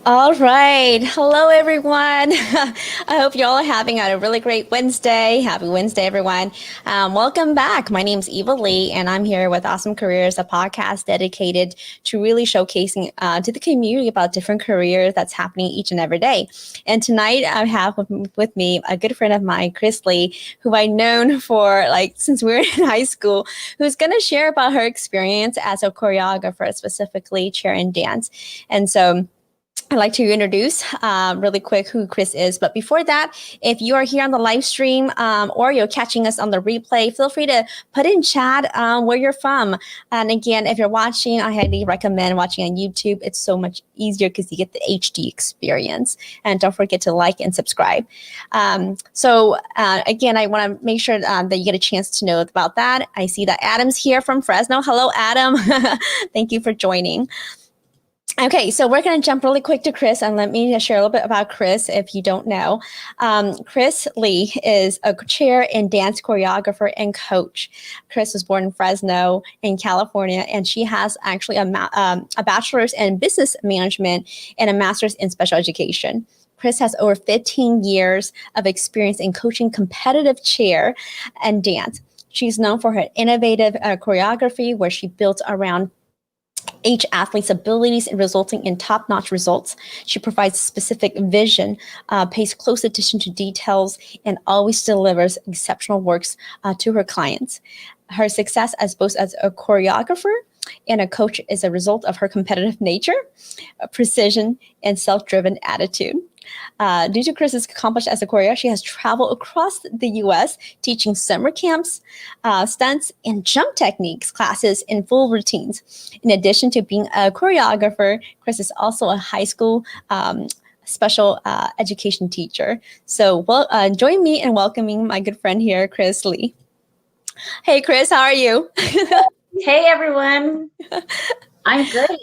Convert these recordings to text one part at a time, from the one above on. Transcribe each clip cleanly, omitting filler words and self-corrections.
All right. Hello, everyone. I hope you all are having a really great Wednesday. Happy Wednesday, everyone. Welcome back. My name's Eva Lee, and I'm here with Awesome Careers, a podcast dedicated to really showcasing to the community about different careers that's happening each and every day. And tonight, I have with me a good friend of mine, Chris Lee, who I've known for since we were in high school, who's going to share about her experience as a choreographer, specifically chair and dance. And so, I'd like to introduce really quick who Chris is. But before that, if you are here on the live stream or you're catching us on the replay, feel free to put in chat where you're from. And again, if you're watching, I highly recommend watching on YouTube. It's so much easier because you get the HD experience. And don't forget to like and subscribe. Again, I want to make sure that you get a chance to know about that. I see that Adam's here from Fresno. Hello, Adam. Thank you for joining. Okay, so we're going to jump really quick to Chris, and let me share a little bit about Chris if you don't know. Chris Lee is a chair and dance choreographer and coach. Chris was born in Fresno in California, and she has actually a bachelor's in business management and a master's in special education. Chris has over 15 years of experience in coaching competitive chair and dance. She's known for her innovative choreography, where she built around each athlete's abilities and resulting in top-notch results. She provides specific vision, pays close attention to details, and always delivers exceptional works to her clients. Her success as both as a choreographer and a coach is a result of her competitive nature, precision, and self-driven attitude. Due to Chris's accomplishment as a choreographer, she has traveled across the U.S. teaching summer camps, stunts, and jump techniques classes in full routines. In addition to being a choreographer, Chris is also a high school special education teacher. So join me in welcoming my good friend here, Chris Lee. Hey, Chris, how are you? Hey, everyone. I'm great.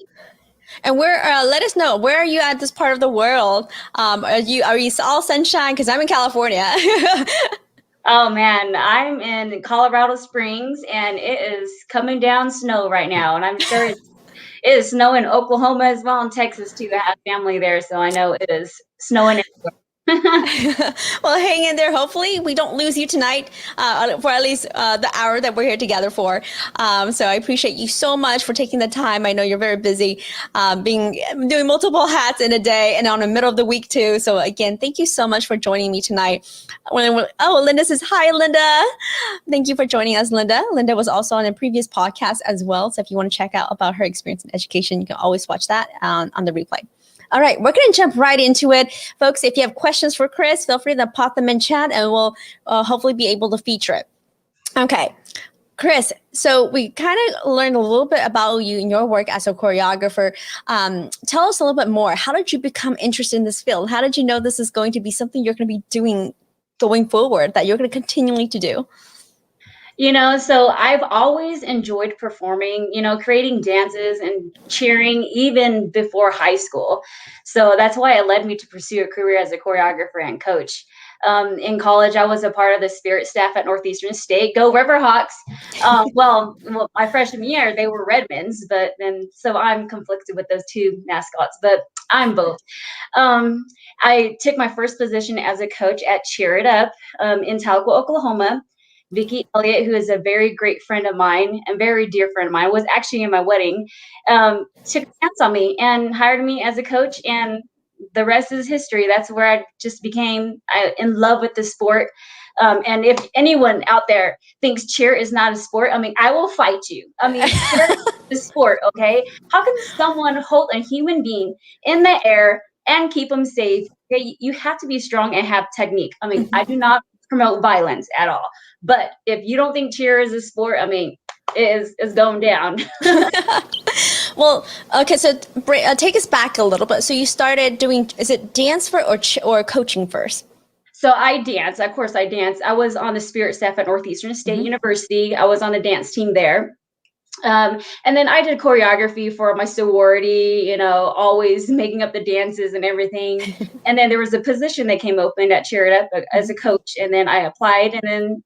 And let us know, where are you at this part of the world? Are you all sunshine? Because I'm in California. Oh man, I'm in Colorado Springs, and it is coming down snow right now. And I'm sure it is snowing in Oklahoma as well, and Texas too. I have family there, so I know it is snowing everywhere. Well, hang in there. Hopefully we don't lose you tonight for at least the hour that we're here together for. So I appreciate you so much for taking the time. I know you're very busy doing multiple hats in a day and on the middle of the week too. So again, thank you so much for joining me tonight. Linda says, hi, Linda. Thank you for joining us, Linda. Linda was also on a previous podcast as well. So if you want to check out about her experience in education, you can always watch that on the replay. All right, we're going to jump right into it. Folks, if you have questions for Chris, feel free to pop them in chat and we'll hopefully be able to feature it. Okay, Chris, so we kind of learned a little bit about you and your work as a choreographer. Tell us a little bit more. How did you become interested in this field? How did you know this is going to be something you're going to be doing going forward, that you're going to continually to do? So I've always enjoyed performing, creating dances and cheering even before high school. So that's why it led me to pursue a career as a choreographer and coach. In college, I was a part of the spirit staff at Northeastern State. Go Riverhawks! Well, my freshman year, they were Redmonds, but then so I'm conflicted with those two mascots, but I'm both. I took my first position as a coach at Cheer It Up in Tahlequah, Oklahoma. Vicki Elliott, who is a very great friend of mine and very dear friend of mine, was actually in my wedding, took a chance on me and hired me as a coach, and the rest is history. That's where I just became in love with the sport. And if anyone out there thinks cheer is not a sport, I will fight you. Cheer is a sport, okay? How can someone hold a human being in the air and keep them safe? Okay, you have to be strong and have technique. I do not promote violence at all. But if you don't think cheer is a sport, it's going down. Well, okay, so take us back a little bit. So you started doing, is it dance or coaching first? So I dance. Of course, I dance. I was on the spirit staff at Northeastern State University. I was on the dance team there. And then I did choreography for my sorority, always making up the dances and everything. And then there was a position that came open at Cheer It Up as a coach. And then I applied, and then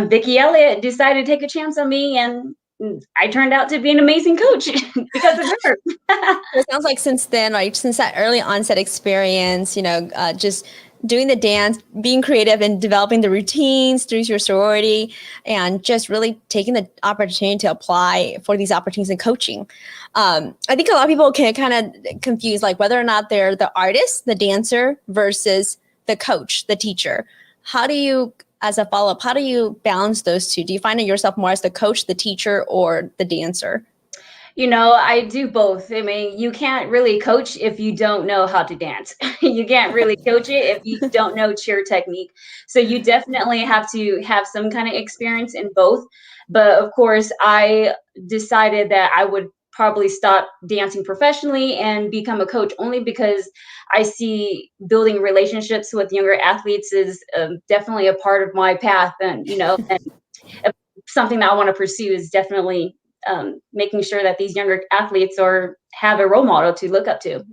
Vicki Elliott decided to take a chance on me, and I turned out to be an amazing coach because of her. It sounds like since then, like since that early onset experience, just doing the dance, being creative and developing the routines through your sorority, and just really taking the opportunity to apply for these opportunities in coaching. I think a lot of people can kind of confuse like whether or not they're the artist, the dancer versus the coach, the teacher. How do you, as a follow-up, how do you balance those two? Do you find yourself more as the coach, the teacher, or the dancer? I do both. I mean, you can't really coach if you don't know how to dance. You can't really coach it if you don't know cheer technique. So you definitely have to have some kind of experience in both. But of course, I decided that I would probably stop dancing professionally and become a coach only because I see building relationships with younger athletes is definitely a part of my path. And something that I want to pursue is definitely making sure that these younger athletes have a role model to look up to.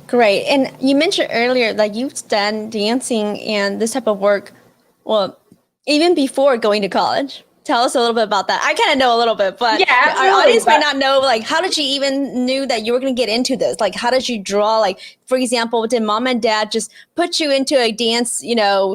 Great. And you mentioned earlier that you've done dancing and this type of work, well, even before going to college. Tell us a little bit about that. I kind of know a little bit, but Yeah, our audience might not know, like, how did you even knew that you were going to get into this? Like, how did you draw? Like, for example, did mom and dad just put you into a dance,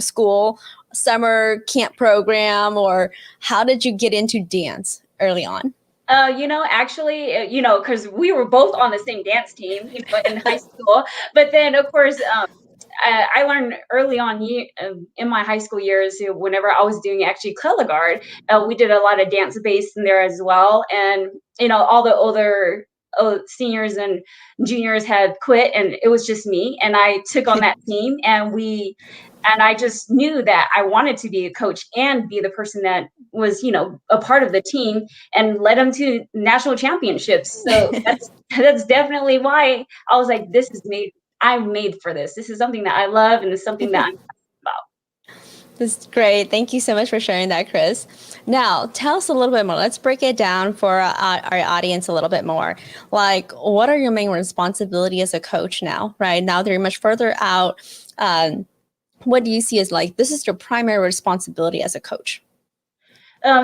school, summer camp program, or how did you get into dance early on? Actually, because we were both on the same dance team, in high school. But then, of course, I learned early on in my high school years, whenever I was doing actually color guard, we did a lot of dance based in there as well. And, all the older seniors and juniors had quit, and it was just me. And I took on that team, and I just knew that I wanted to be a coach and be the person that was, a part of the team and led them to national championships. So that's definitely why I was like, I'm made for this. This is something that I love, and it's something that I'm passionate about. This is great. Thank you so much for sharing that, Chris. Now, tell us a little bit more. Let's break it down for our audience a little bit more. Like, what are your main responsibilities as a coach now, right? Now that you're much further out, what do you see as like, this is your primary responsibility as a coach?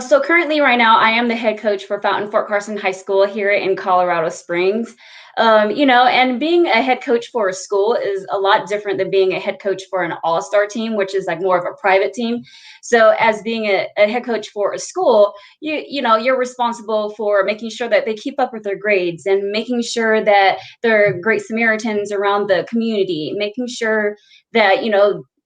So currently, right now, I am the head coach for Fountain Fort Carson High School here in Colorado Springs. And being a head coach for a school is a lot different than being a head coach for an all-star team, which is like more of a private team. So as being a head coach for a school, you're responsible for making sure that they keep up with their grades and making sure that they're great Samaritans around the community, making sure that,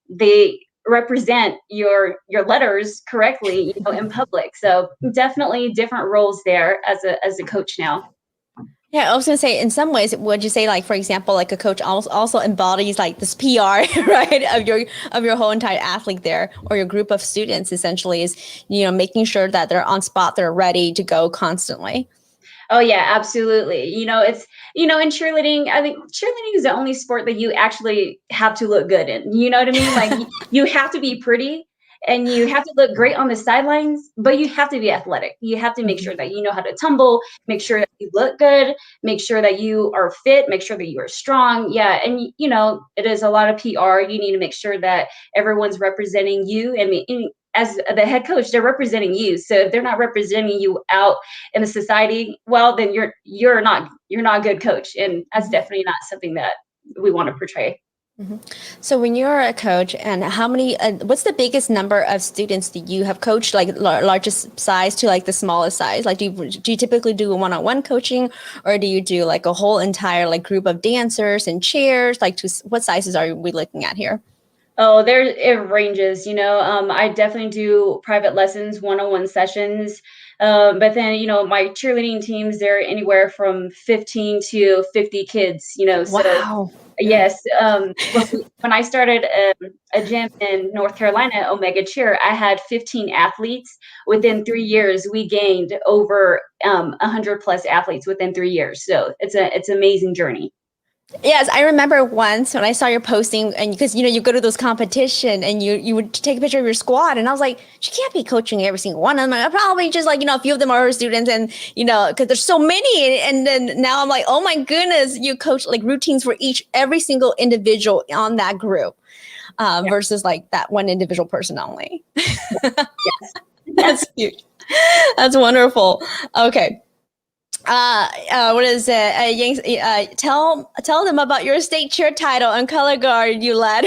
they represent your letters correctly, in public. So definitely different roles there as a coach now. Yeah, I was gonna say, in some ways, would you say, like, for example, like a coach also embodies like this PR, right, of your whole entire athlete there, or your group of students, essentially, is making sure that they're on spot, they're ready to go constantly. Oh yeah, absolutely. It's in cheerleading, I think cheerleading is the only sport that you actually have to look good in. You know what I mean? Like you have to be pretty and you have to look great on the sidelines, but you have to be athletic. You have to make sure that you know how to tumble, make sure that you look good, make sure that you are fit, make sure that you are strong. Yeah, and it is a lot of PR. You need to make sure that everyone's representing you and as the head coach, they're representing you. So if they're not representing you out in the society, well, then you're not a good coach, and that's definitely not something that we want to portray. Mm-hmm. So when you're a coach, and how many, what's the biggest number of students that you have coached, like largest size to like the smallest size? Like, do you typically do one-on-one coaching, or do you do like a whole entire like group of dancers and chairs? Like, what sizes are we looking at here? Oh, it ranges. I definitely do private lessons, one-on-one sessions. But then, my cheerleading teams, they're anywhere from 15 to 50 kids, so Wow. yes. When I started a gym in North Carolina, Omega Cheer, I had 15 athletes. Within 3 years, we gained over 100 plus athletes within 3 years. So it's an amazing journey. Yes, I remember once when I saw your posting, and because you go to those competition and you would take a picture of your squad, and I was like, she can't be coaching every single one of them. Probably just like a few of them are her students, and because there's so many. And then now I'm like, oh my goodness, you coach like routines for every single individual on that group, Yeah. versus like that one individual person only. Yes. That's huge. That's wonderful. Okay. What is it? Tell them about your state cheer title and color guard you led.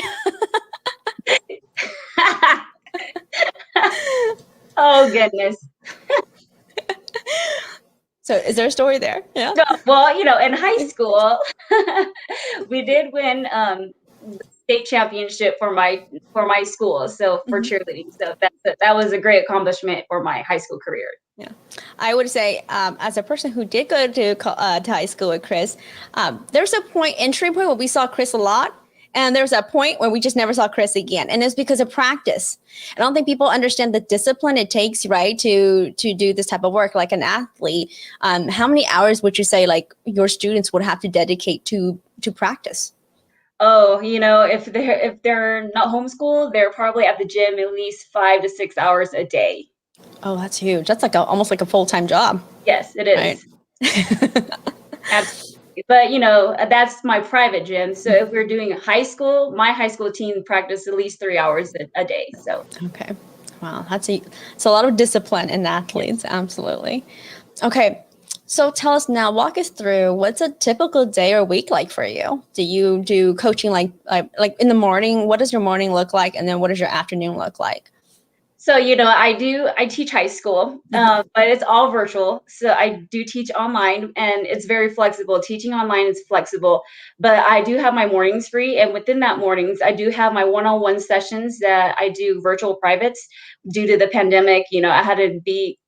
Oh goodness. So, is there a story there? Yeah. So, well, in high school, we did win the state championship for my school. So for Mhm. cheerleading, so that was a great accomplishment for my high school career. Yeah, I would say, as a person who did go to high school with Chris, there's a entry point where we saw Chris a lot, and there's a point where we just never saw Chris again, and it's because of practice. I don't think people understand the discipline it takes, right, to do this type of work like an athlete. How many hours would you say like your students would have to dedicate to practice? Oh, if they're not homeschooled, they're probably at the gym at least 5 to 6 hours a day. Oh, that's huge. That's like almost like a full-time job, Yes, it right? is. Absolutely. But that's my private gym. So if we're doing high school, my high school team practice at least 3 hours a day. So Okay. Wow, it's a lot of discipline in yes. athletes, absolutely. Okay. So tell us now, walk us through what's a typical day or week like for you? Do you do coaching like in the morning? What does your morning look like? And then what does your afternoon look like? So, I teach high school, Mhm. but it's all virtual. So I do teach online and it's very flexible. Teaching online is flexible, but I do have my mornings free. And within that mornings, I do have my one-on-one sessions that I do virtual privates due to the pandemic. I had to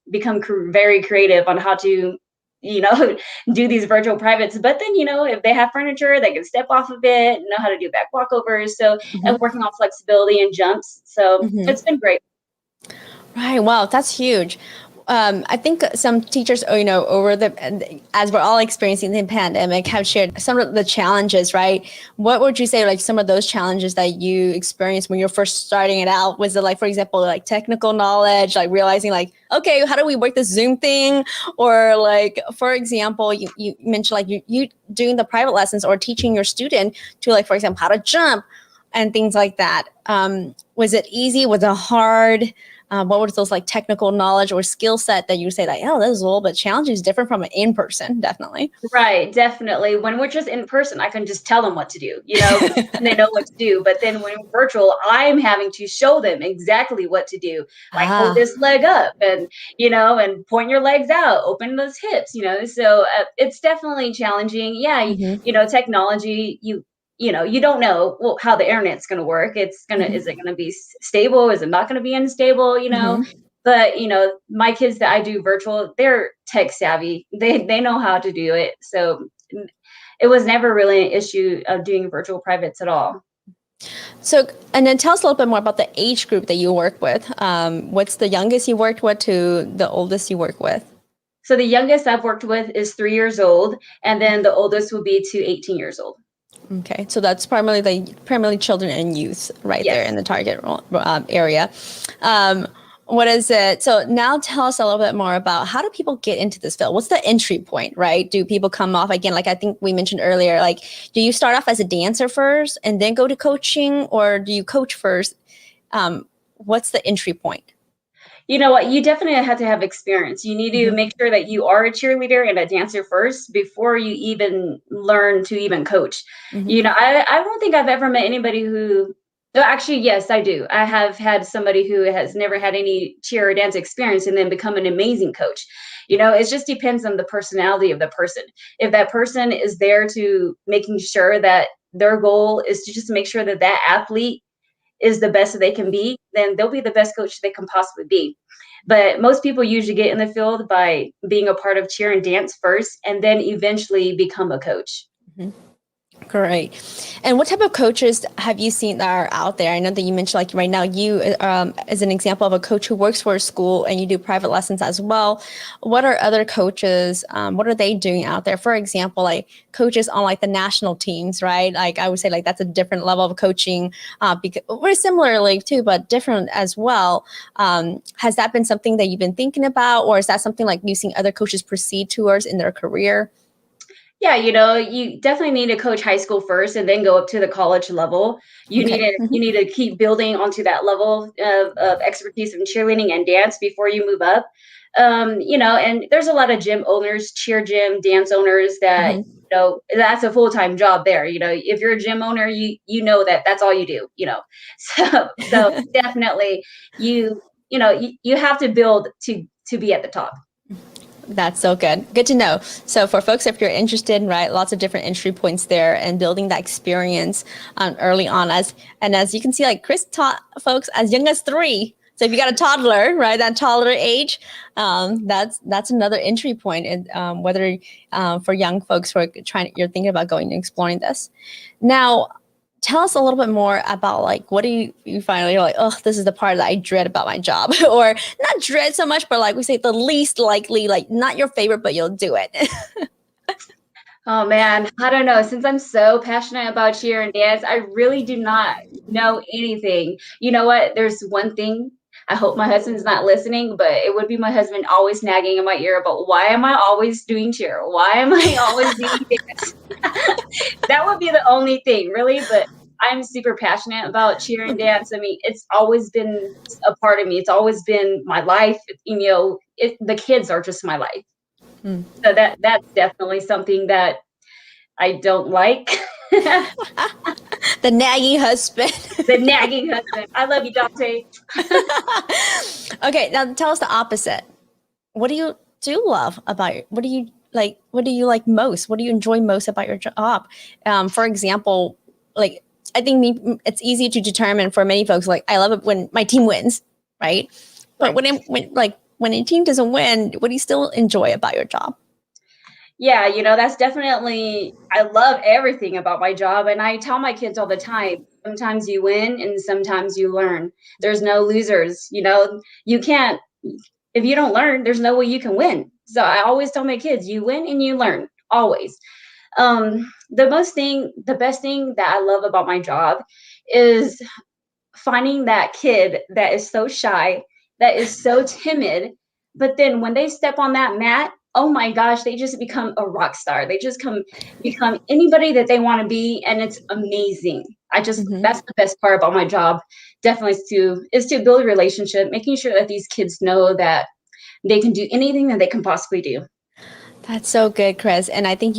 become very creative on how to, you know, do these virtual privates. But then, if they have furniture, they can step off of it, know how to do back walkovers. So I'm Mhm. working on flexibility and jumps. So Mhm. it's been great. Right. Wow, that's huge. I think some teachers, as we're all experiencing the pandemic, have shared some of the challenges. Right. What would you say, like some of those challenges that you experienced when you're first starting it out? Was it like, for example, like technical knowledge, like realizing, like, okay, how do we work this Zoom thing? Or like, for example, you mentioned like you doing the private lessons or teaching your student to, like, for example, how to jump and things like that. Was it easy? Was it hard? What was those like technical knowledge or skill set that you say like, oh, this is a little bit challenging, is different from an in person, definitely. Right, definitely. When we're just in person, I can just tell them what to do, and they know what to do. But then when virtual, I'm having to show them exactly what to do. Like hold Ah. this leg up and point your legs out, open those hips. So it's definitely challenging. Yeah, Hmm. technology, you don't know how the internet's going to work. Is it Hmm. going to be stable? Is it not going to be unstable? Hmm. But my kids that I do virtual, they're tech savvy. They know how to do it. So it was never really an issue of doing virtual privates at all. So, and then tell us a little bit more about the age group that you work with. What's the youngest you worked with to the oldest you work with? So the youngest I've worked with is 3 years old, and then the oldest will be to 18 years old. Okay, so that's primarily children and youth right there in Yes. the target area. Um, what is it? So now tell us a little bit more about how do people get into this field? What's the entry point, right? Do people come off again, like I think we mentioned earlier, like do you start off as a dancer first and then go to coaching, or do you coach first? What's the entry point? You know what? You definitely have to have experience. You need to Hmm. make sure that you are a cheerleader and a dancer first before you even learn to even coach. Hmm. I don't think I've ever met anybody who, no, actually, yes, I do. I have had somebody who has never had any cheer or dance experience and then become an amazing coach. It just depends on the personality of the person. If that person is there to making sure that their goal is to just make sure that that athlete is the best that they can be, then they'll be the best coach they can possibly be. But most people usually get in the field by being a part of cheer and dance first, and then eventually become a coach. Great. And what type of coaches have you seen that are out there? I know that you mentioned, like right now, you as an example of a coach who works for a school and you do private lessons as well. What are other coaches? What are they doing out there? For example, like coaches on like the national teams, right? Like I would say, like that's a different level of coaching, because we're similarly too, but different as well. Has that been something that you've been thinking about, or is that something like you've seen other coaches proceed towards in their career? Yeah, you definitely need to coach high school first and then go up to the college level. You need Okay. to you need to keep building onto that level of expertise in cheerleading and dance before you move up. And there's a lot of gym owners, cheer gym, dance owners that, Hmm. that's a full-time job there. If you're a gym owner, you know that that's all you do. So definitely you have to build to be at the top. That's so good. Good to know. So for folks, if you're interested, right, lots of different entry points there and building that experience early on. As you can see, like Chris taught folks as young as 3. So if you got a toddler, right, that toddler age, that's another entry point. And whether for young folks who are you're thinking about going and exploring this. Now, tell us a little bit more about like what do you finally you're like, oh, this is the part that I dread about my job, or not dread so much, but like we say the least likely, like not your favorite, but you'll do it. Oh man, I don't know. Since I'm so passionate about cheer and dance, I really do not know anything. You know what? There's one thing. I hope my husband's not listening, but it would be my husband always nagging in my ear about why am I always doing cheer? Why am I always doing dance? That would be the only thing, really. But I'm super passionate about cheer and dance. I mean, it's always been a part of me. It's always been my life. The kids are just my life. Hmm. So that's definitely something that I don't like. The nagging husband. The nagging husband. I love you, Dante. Okay, now tell us the opposite. What do you do love about it? What do you like? What do you like most? What do you enjoy most about your job? For example, like I think it's easy to determine for many folks. Like I love it when my team wins, right? But Right. when a team doesn't win, what do you still enjoy about your job? Yeah, that's definitely, I love everything about my job. And I tell my kids all the time, sometimes you win and sometimes you learn. There's no losers. You can't, if you don't learn, there's no way you can win. So I always tell my kids, you win and you learn, always. The best thing that I love about my job is finding that kid that is so shy, that is so timid, but then when they step on that mat, oh my gosh, they just become a rock star. They just become anybody that they want to be, and it's amazing. Hmm. That's the best part about my job. Definitely is to build a relationship, making sure that these kids know that they can do anything that they can possibly do. That's so good, Chris. And I think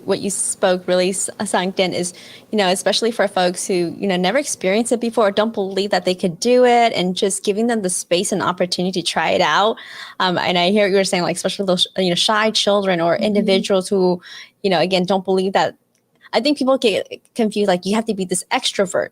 what you spoke really sunk in is, especially for folks who, never experienced it before, or don't believe that they could do it, and just giving them the space and opportunity to try it out. And I hear you were saying, like, especially those, shy children or Mhm. individuals who, again, don't believe that. I think people get confused, like you have to be this extrovert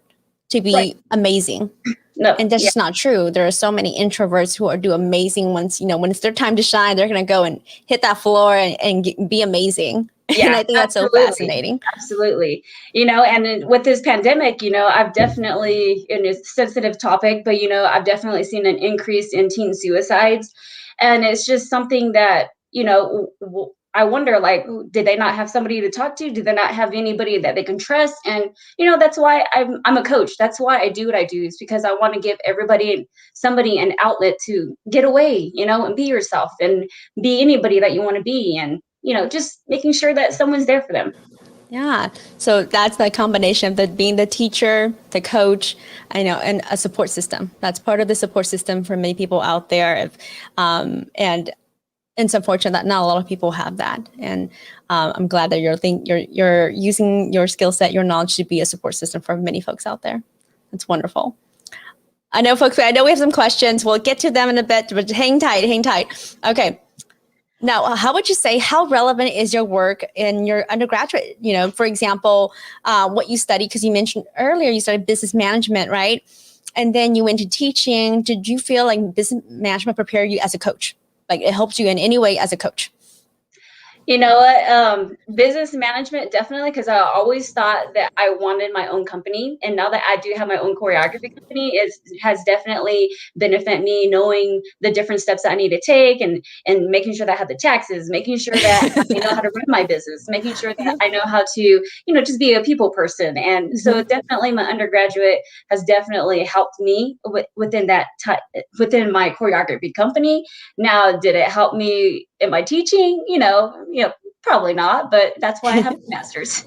to Right. be amazing. No, And that's yeah, just not true. There are so many introverts who do amazing once, when it's their time to shine, they're going to go and hit that floor and be amazing. And yeah, I think that's so absolutely. fascinating. Absolutely. And with this pandemic, I've definitely, and it's a sensitive topic, but, I've definitely seen an increase in teen suicides. And it's just something that, I wonder, like, did they not have somebody to talk to? Did they not have anybody that they can trust? And, that's why I'm a coach. That's why I do what I do, is because I want to give somebody an outlet to get away, and be yourself and be anybody that you want to be. And, just making sure that someone's there for them. Yeah. So that's the combination of being the teacher, the coach, and a support system. That's part of the support system for many people out there. And it's unfortunate that not a lot of people have that. And I'm glad that you're using your skill set, your knowledge to be a support system for many folks out there. That's wonderful. I know, folks, I know we have some questions. We'll get to them in a bit, but hang tight, hang tight. Okay. Now, how would you say, how relevant is your work in your undergraduate? For example, what you study, because you mentioned earlier, you studied business management, right? And then you went to teaching. Did you feel like business management prepared you as a coach? Like it helped you in any way as a coach? You know what? Business management, definitely, because I always thought that I wanted my own company. And now that I do have my own choreography company, it has definitely benefited me knowing the different steps that I need to take, and making sure that I have the taxes, making sure that I know how to run my business, making sure that I know how to, just be a people person. And so Mhm. definitely my undergraduate has definitely helped me within my choreography company. Now, did it help me in my teaching? Probably not, but that's why I have a master's.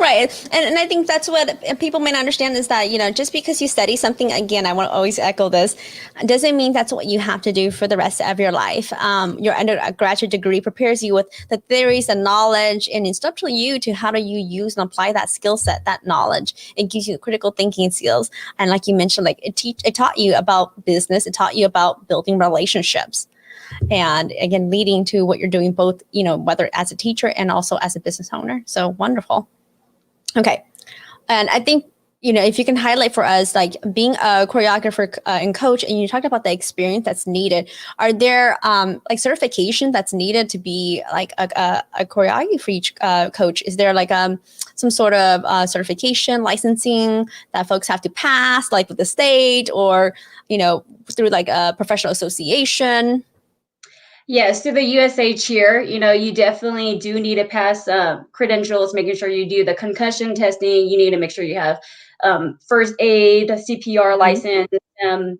Right. And I think that's what people may not understand is that, just because you study something, again, I want to always echo this, doesn't mean that's what you have to do for the rest of your life. Your undergraduate degree prepares you with the theories, the knowledge, and it's up to you to how do you use and apply that skill set, that knowledge. It gives you critical thinking skills. And like you mentioned, like it taught you about business. It taught you about building relationships. And again, leading to what you're doing both, whether as a teacher and also as a business owner. So wonderful. Okay. And I think, if you can highlight for us, like being a choreographer and coach, and you talked about the experience that's needed, are there like certification that's needed to be like a choreography coach? Is there like some sort of certification, licensing that folks have to pass, like with the state or, through like a professional association? Yes, through the USA Cheer, you definitely do need to pass credentials, making sure you do the concussion testing. You need to make sure you have first aid, CPR license, and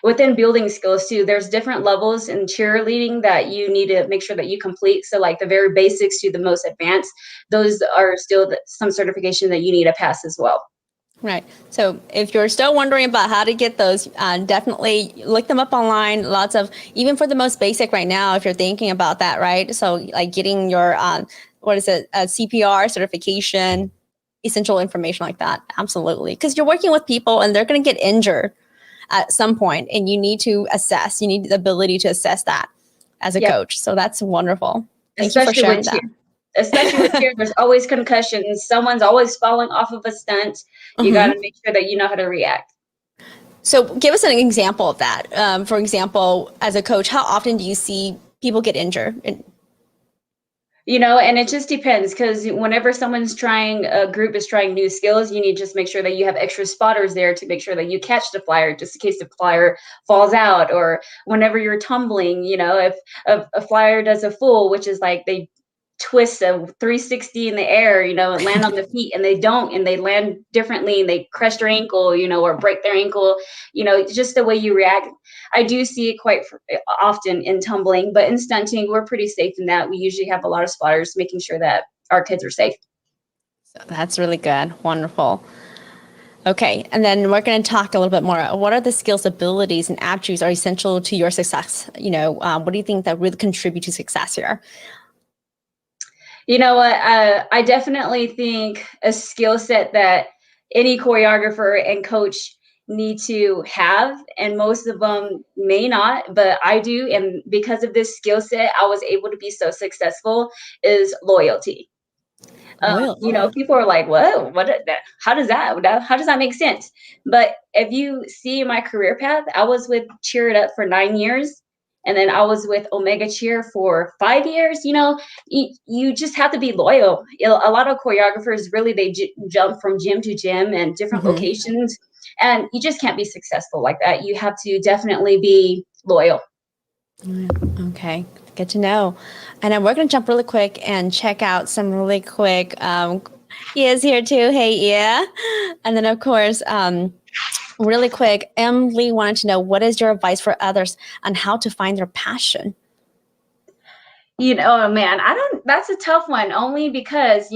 within building skills too. There's different levels in cheerleading that you need to make sure that you complete. So like the very basics to the most advanced, those are still some certification that you need to pass as well. Right. So if you're still wondering about how to get those, definitely look them up online. Lots of, even for the most basic right now, if you're thinking about that, right? So like getting your, CPR certification, essential information like that. Absolutely. Because you're working with people and they're going to get injured at some point and you need to assess, you need the ability to assess that as a coach. So that's wonderful. Thank you for sharing that. Especially with cheer, there's always concussions. Someone's always falling off of a stunt. You got to make sure that you know how to react. So give us an example of that. For example, as a coach, how often do you see people get injured? And it just depends because whenever a group is trying new skills, you need to just make sure that you have extra spotters there to make sure that you catch the flyer just in case the flyer falls out. Or whenever you're tumbling, if a flyer does a full, which is like they twist a 360 in the air, and land on the feet and they don't, and they land differently and they crush their ankle, or break their ankle, just the way you react. I do see it quite often in tumbling, but in stunting, we're pretty safe in that. We usually have a lot of spotters making sure that our kids are safe. So that's really good. Wonderful. Okay. And then we're going to talk a little bit more. What are the skills, abilities, and attributes are essential to your success? What do you think that really contribute to success here? You know what? I definitely think a skill set that any choreographer and coach need to have, and most of them may not, but I do. And because of this skill set, I was able to be so successful, is loyalty. People are like, "Whoa, how does that make sense?" But if you see my career path, I was with Cheer It Up for 9 years. And then I was with Omega Cheer for 5 years. You just have to be loyal. A lot of choreographers really they jump from gym to gym and different locations, and you just can't be successful like that. You have to definitely be loyal. Okay, good to know. And then we're going to jump really quick and check out some really quick. Ia's here too. Hey, Ia. And then, of course, really quick, Emily wanted to know, what is your advice for others on how to find their passion? Man, that's a tough one, only because,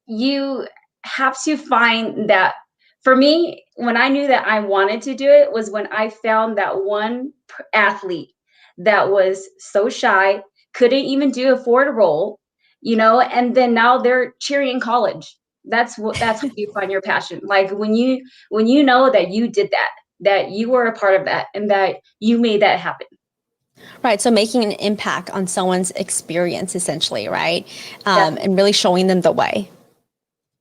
you have to find that. For me, when I knew that I wanted to do it was when I found that one athlete that was so shy, couldn't even do a forward roll, and then now they're cheering in college. That's how you find your passion. Like when you know that you did that you were a part of that, and that you made that happen. Right. So making an impact on someone's experience, essentially, right? And really showing them the way.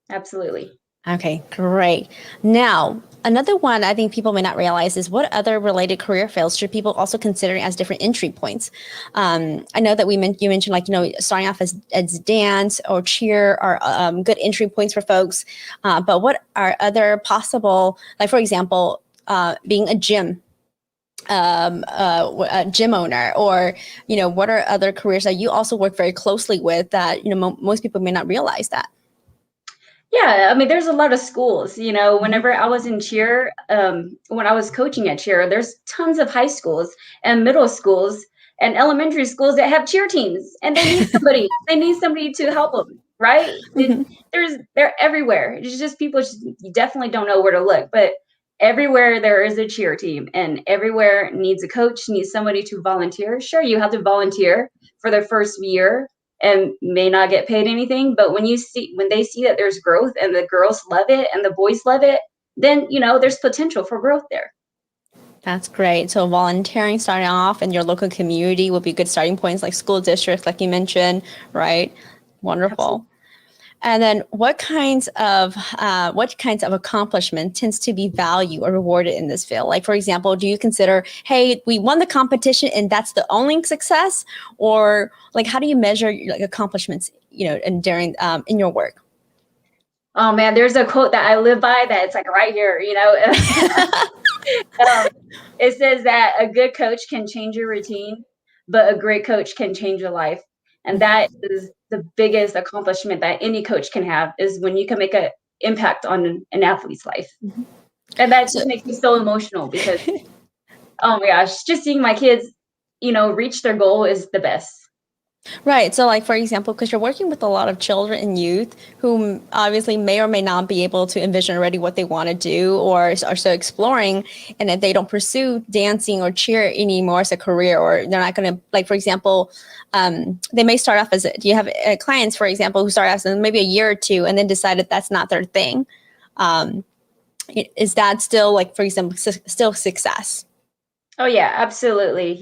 Absolutely. Okay, great. Now, another one I think people may not realize is, what other related career fields should people also consider as different entry points? I know that you mentioned, like, starting off as dance or cheer are good entry points for folks. But what are other possible, like, for example, being a gym owner, or what are other careers that you also work very closely with that most people may not realize that? Yeah, I mean, there's a lot of schools, whenever I was in cheer, when I was coaching at cheer, there's tons of high schools and middle schools and elementary schools that have cheer teams, and they need somebody. They need somebody to help them, right? Mhm. They're everywhere. It's just people you definitely don't know where to look, but everywhere there is a cheer team, and everywhere needs a coach, needs somebody to volunteer. Sure, you have to volunteer for the first year and may not get paid anything, but when they see that there's growth and the girls love it and the boys love it, then there's potential for growth there. That's great. So volunteering starting off in your local community would be good starting points, like school districts, like you mentioned, right? Wonderful. Absolutely. And then what kinds of accomplishment tends to be valued or rewarded in this field? Like, for example, do you consider, hey, we won the competition and that's the only success? Or like, how do you measure like accomplishments, and during in your work? Oh man, there's a quote that I live by that it's like right here, um, it says that a good coach can change your routine, but a great coach can change your life. And that is the biggest accomplishment that any coach can have, is when you can make an impact on an athlete's life. Mhm. And that So, just makes me so emotional because, oh my gosh, just seeing my kids, reach their goal is the best. right. So, like, for example, because you're working with a lot of children and youth who obviously may or may not be able to envision already what they want to do or are still exploring, and if they don't pursue dancing or cheer anymore as a career, or they're not going to, like, for example, they may start off as, do you have clients, for example, who start off as maybe a year or two and then decided that's not their thing? Um, is that still, like, for example, still success? Oh yeah, absolutely.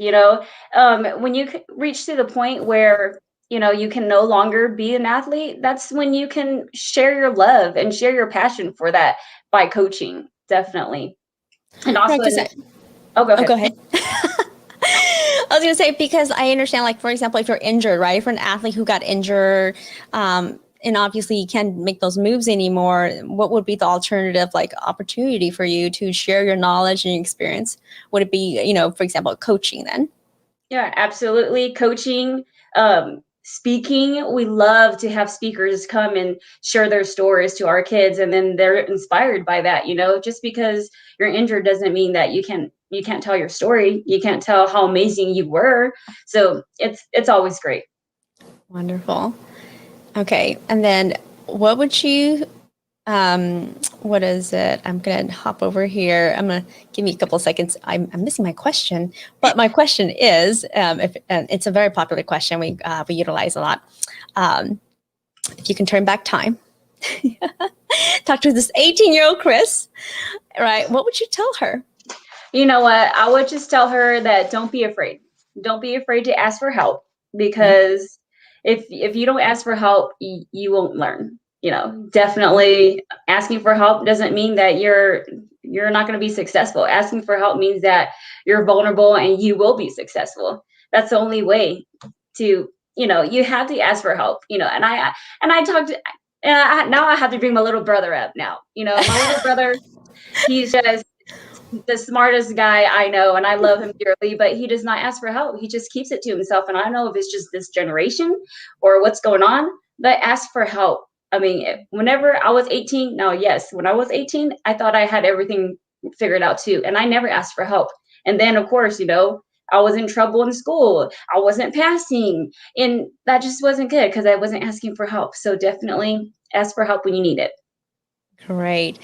When you reach to the point where you can no longer be an athlete, that's when you can share your love and share your passion for that by coaching, definitely. And Right. also, Because, oh, go oh, ahead. go ahead. I was going to say, because I understand, like, for example, if you're injured, right? If you're an athlete who got injured, and obviously you can't make those moves anymore, what would be the alternative, like, opportunity for you to share your knowledge and your experience? Would it be, for example, coaching then? Yeah, absolutely. Coaching, speaking. We love to have speakers come and share their stories to our kids, and then they're inspired by that. Just because you're injured doesn't mean that you can't tell your story. You can't tell how amazing you were. So it's always great. Wonderful. Okay. And then what would you what is it? I'm gonna hop over here. I'm gonna give me a couple of seconds. I'm missing my question, but my question is, if and it's a very popular question we utilize a lot. Um, if you can turn back time, talk to this 18-year-old Chris, right? What would you tell her? You know what? I would just tell her that don't be afraid. Don't be afraid to ask for help, Okay. because if you don't ask for help, you won't learn. Definitely asking for help doesn't mean that you're not going to be successful. Asking for help means that you're vulnerable and you will be successful. That's the only way to, you have to ask for help, and I talked now I have to bring my little brother up now. My little brother, he's just the smartest guy I know, and I love him dearly, but he does not ask for help. He just keeps it to himself. And I don't know if it's just this generation or what's going on, but ask for help. I mean, whenever I was 18, now, yes, when I was 18, I thought I had everything figured out too. And I never asked for help. And then, of course, I was in trouble in school. I wasn't passing. And that just wasn't good because I wasn't asking for help. So definitely ask for help when you need it. Great.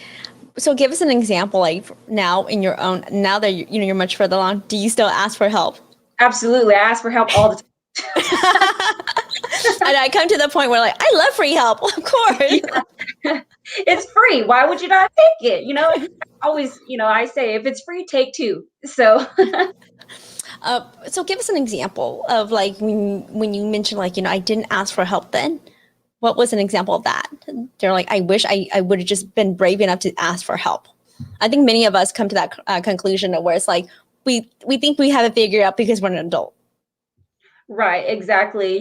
So give us an example, like now in your own, now that you're much further along, do you still ask for help? Absolutely. I ask for help all the time. And I come to the point where, like, I love free help, of course. Yeah. It's free. Why would you not take it? Always, I say if it's free, take two. So So give us an example of, like, when you mentioned, like, I didn't ask for help then. What was an example of that? They're like, I wish I would have just been brave enough to ask for help. I think many of us come to that conclusion of where it's like, we think we have it figured out because we're an adult. right, exactly.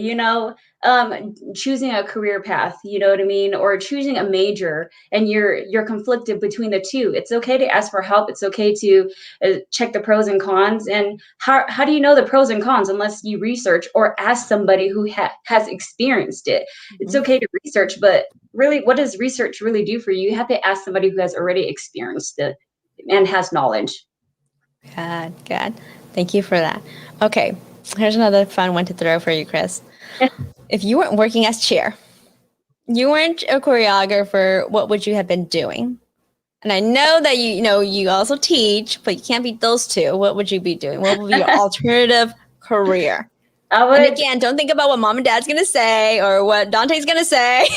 Choosing a career path, you know what I mean, or choosing a major, and you're conflicted between the two. It's okay to ask for help. It's okay to check the pros and cons. And how do you know the pros and cons unless you research or ask somebody who has experienced it? It's Mm-hmm. okay to research, but really, what does research really do for you? You have to ask somebody who has already experienced it and has knowledge. Good, good. Thank you for that. Okay. Here's another fun one to throw for you, Chris. If you weren't working as chair, you weren't a choreographer, what would you have been doing? And I know that you also teach, but you can't beat those two. What would you be doing? What would be your alternative career? I And would, again, don't think about what mom and dad's going to say or what Dante's going to say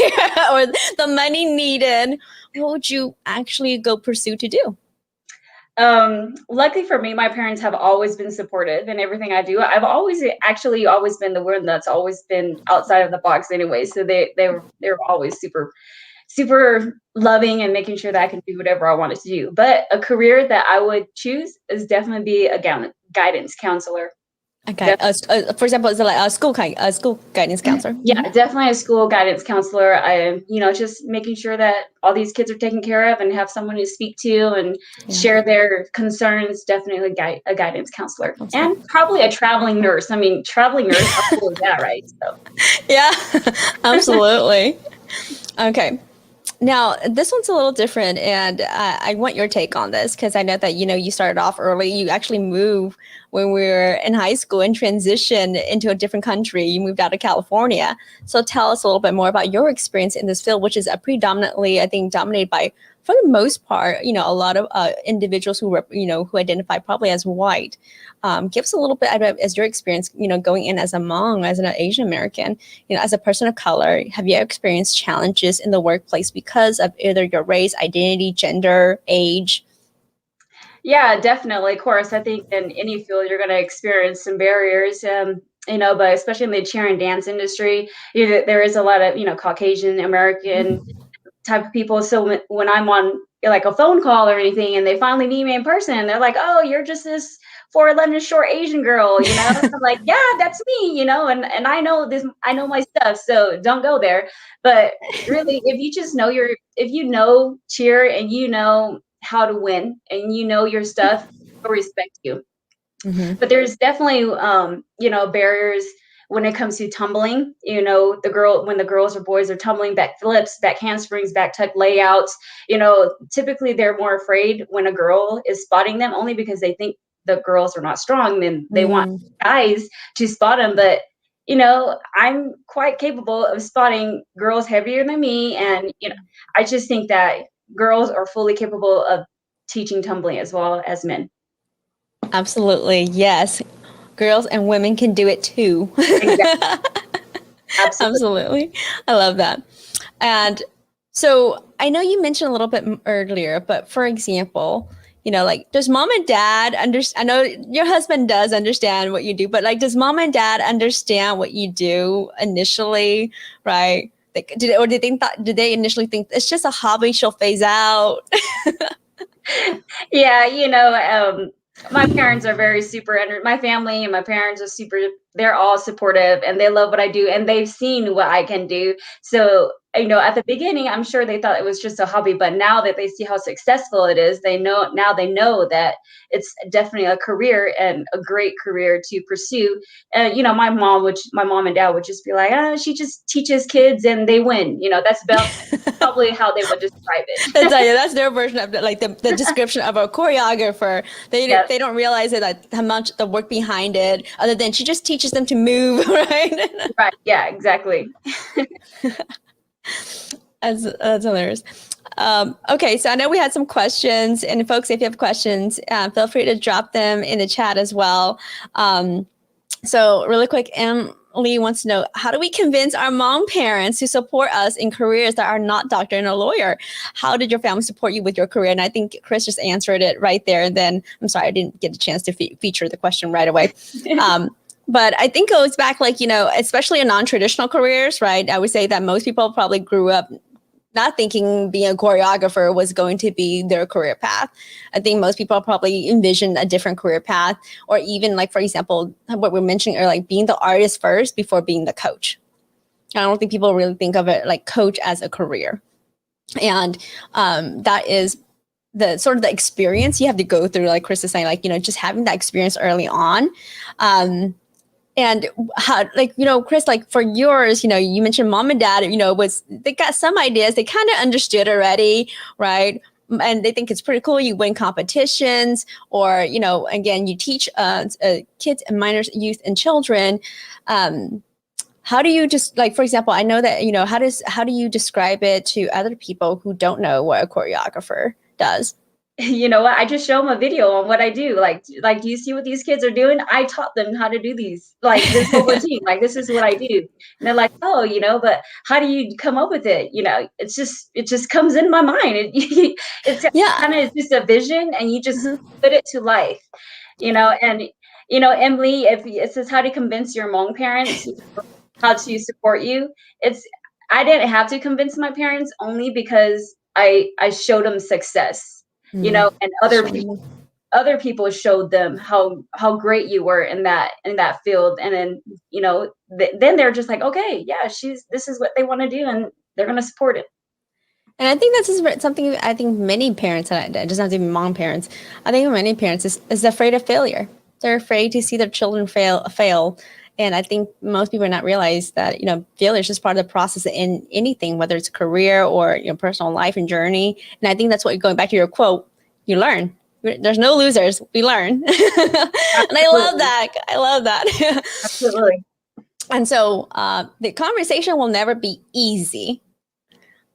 or the money needed. What would you actually go pursue to do? luckily for me, my parents have always been supportive in everything I do. I've always been the one that's always been outside of the box anyway. So they were always super loving and making sure that I can do whatever I wanted to do. But a career that I would choose is definitely be a guidance counselor. Okay. For example, is it like a school guidance counselor? Yeah, definitely a school guidance counselor. Just making sure that all these kids are taken care of and have someone to speak to and share their concerns. Definitely a guidance counselor, and probably a traveling nurse. I mean, traveling nurse, how cool is that, right? So, Yeah, absolutely. Okay. Now, this one's a little different, and I want your take on this because I know that, you started off early. You actually moved when we were in high school and transitioned into a different country. You moved out of California. So tell us a little bit more about your experience in this field, which is predominantly, I think, dominated by, for the most part, a lot of individuals who identify probably as white. Give us a little bit as your experience, going in as a Hmong, as an Asian American, as a person of color. Have you experienced challenges in the workplace because of either your race, identity, gender, age? yeah, definitely. Of course, I think in any field you're going to experience some barriers. But especially in the cheer and dance industry, there is a lot of Caucasian American type of people. So when I'm on like a phone call or anything and they finally meet me in person, they're like, "Oh, you're just this 4'11" short Asian girl," I'm like, "Yeah, that's me," and I know this, I know my stuff, so don't go there. But really, if you know cheer and you know how to win and you know your stuff, they'll respect you. Mm-hmm. But there's definitely barriers when it comes to tumbling. When the girls or boys are tumbling, back flips, back handsprings, back tuck layouts, typically they're more afraid when a girl is spotting them, only because they think the girls are not strong, then they want guys to spot them. But I'm quite capable of spotting girls heavier than me, and I just think that girls are fully capable of teaching tumbling as well as men. Absolutely. Yes. Girls and women can do it too. Exactly. Absolutely. Absolutely. I love that. And so I know you mentioned a little bit earlier, but for example, like, does mom and dad understand? I know your husband does understand what you do, but like, does mom and dad understand what you do initially? Right. Did they initially think it's just a hobby, she'll phase out? Yeah, my parents are very my family and my parents are they're all supportive and they love what I do and they've seen what I can do. So, at the beginning, I'm sure they thought it was just a hobby, but now that they see how successful it is, they know that it's definitely a career and a great career to pursue. My mom and dad would just be like, she just teaches kids and they win. That's about probably how they would describe it. That's their version of the description of a choreographer. Yes. They don't realize how much the work behind it, other than she just teaches them to move, right? Right. Yeah, exactly. That's hilarious. Okay, so I know we had some questions, and folks, if you have questions, feel free to drop them in the chat as well. So really quick, Emily wants to know, how do we convince our Hmong parents to support us in careers that are not doctor and a lawyer? How did your family support you with your career? And I think Chris just answered it right there. And then, I'm sorry, I didn't get a chance to feature the question right away. But I think it goes back, especially in non-traditional careers, right? I would say that most people probably grew up not thinking being a choreographer was going to be their career path. I think most people probably envisioned a different career path, or even for example, what we're mentioning earlier, like being the artist first before being the coach. I don't think people really think of it like coach as a career. And that is the sort of the experience you have to go through, like Chris is saying, just having that experience early on. And how, Chris, for yours, you mentioned mom and dad, they got some ideas, they kind of understood already, right? and they think it's pretty cool. You win competitions, or again, you teach kids and minors, youth, and children. How do you just, like, for example, I know that how do you describe it to other people who don't know what a choreographer does? You know what? I just show them a video on what I do. Do you see what these kids are doing? I taught them how to do these, like this whole routine. Like, this is what I do. And they're like, oh, but how do you come up with it? It just comes in my mind. It's Yeah. kind of just a vision, and you just put it to life. And Emily, if it says how to convince your Hmong parents how to support you, I didn't have to convince my parents, only because I showed them success. And other people showed them how great you were in that field, and then then they're just like, okay, yeah, this is what they want to do, and they're going to support it. And I think that's something I think many parents, and it doesn't have to be mom parents, I think many parents is afraid of failure. They're afraid to see their children fail. And I think most people are not realize that, failure is just part of the process in anything, whether it's a career or, personal life and journey. And I think that's what, going back to your quote, you learn. There's no losers. We learn. And I love that. Absolutely. And so the conversation will never be easy,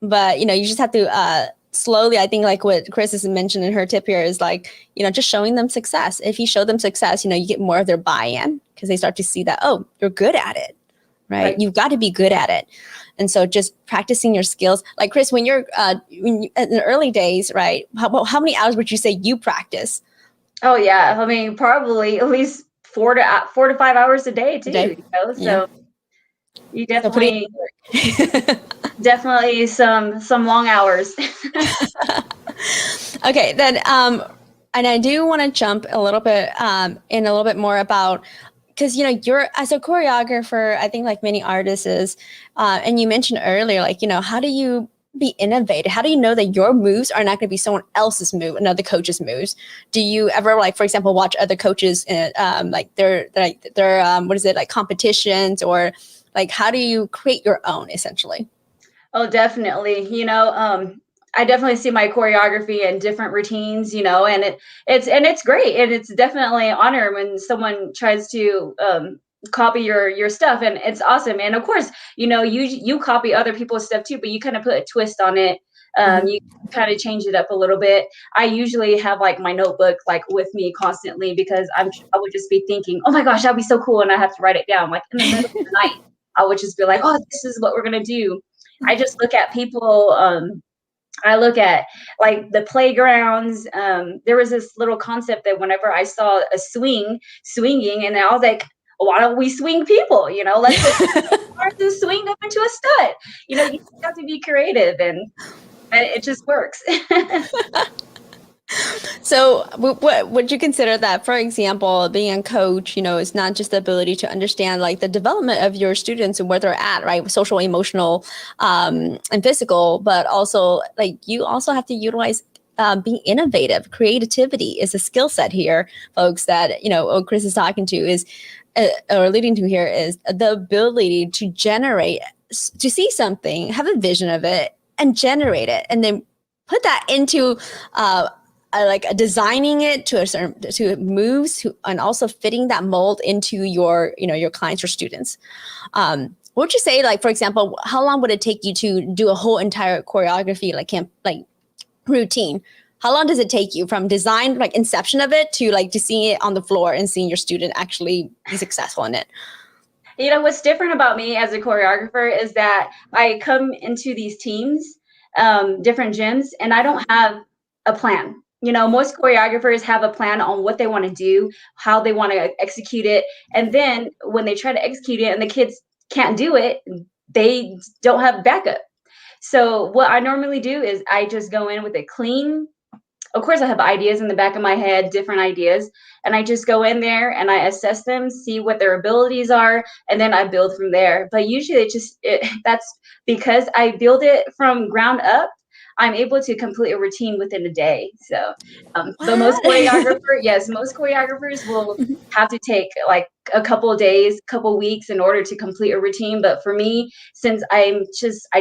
but, you just have to slowly, I think, like what Chris has mentioned in her tip here is like, just showing them success. If you show them success, you get more of their buy-in, because they start to see that, oh, you're good at it, right? You've got to be good at it. And so just practicing your skills. Like, Chris, when you're in the early days, right, how many hours would you say you practice? Oh, yeah. I mean, probably at least 4 to 5 hours a day too. So you definitely, definitely some long hours. Okay, then, and I do want to jump a little bit in a little bit more about, because you're, as a choreographer, I think like many artists is, and you mentioned earlier, like, how do you be innovative? How do you know that your moves are not going to be someone else's move, another coach's moves? Do you ever, like, for example, watch other coaches like their what is it, like competitions, or like how do you create your own essentially? Oh, definitely. I definitely see my choreography and different routines, and it's great. And it's definitely an honor when someone tries to copy your stuff, and it's awesome. And of course, you copy other people's stuff too, but you kind of put a twist on it. You kind of change it up a little bit. I usually have like my notebook like with me constantly, because I would just be thinking, oh my gosh, that'd be so cool, and I have to write it down like in the middle of the night. I would just be like, oh, this is what we're gonna do. I just look at people. I look at like the playgrounds. There was this little concept that whenever I saw a swinging, and I was like, why don't we swing people? Let's just swing up into a stunt. You just have to be creative, and it just works. So what would you consider that, for example, being a coach, is not just the ability to understand like the development of your students and where they're at, right? Social, emotional, and physical, but also like you also have to utilize being innovative. Creativity is a skill set here, folks, that, what Chris is talking to is, or leading to here, is the ability to generate, to see something, have a vision of it, and generate it, and then put that into like designing it to a certain, to moves to, and also fitting that mold into your your clients or students. What would you say, like, for example, how long would it take you to do a whole entire choreography, like routine? How long does it take you from design, like inception of it, to like to seeing it on the floor and seeing your student actually be successful in it? What's different about me as a choreographer is that I come into these teams, different gyms, and I don't have a plan. Most choreographers have a plan on what they want to do, how they want to execute it. And then when they try to execute it and the kids can't do it, they don't have backup. So what I normally do is I just go in with a clean, of course I have ideas in the back of my head, different ideas, and I just go in there and I assess them, see what their abilities are, and then I build from there. But usually that's because I build it from ground up. I'm able to complete a routine within a day. So, but What? most choreographers will have to take like a couple of days, couple weeks in order to complete a routine. But for me, since I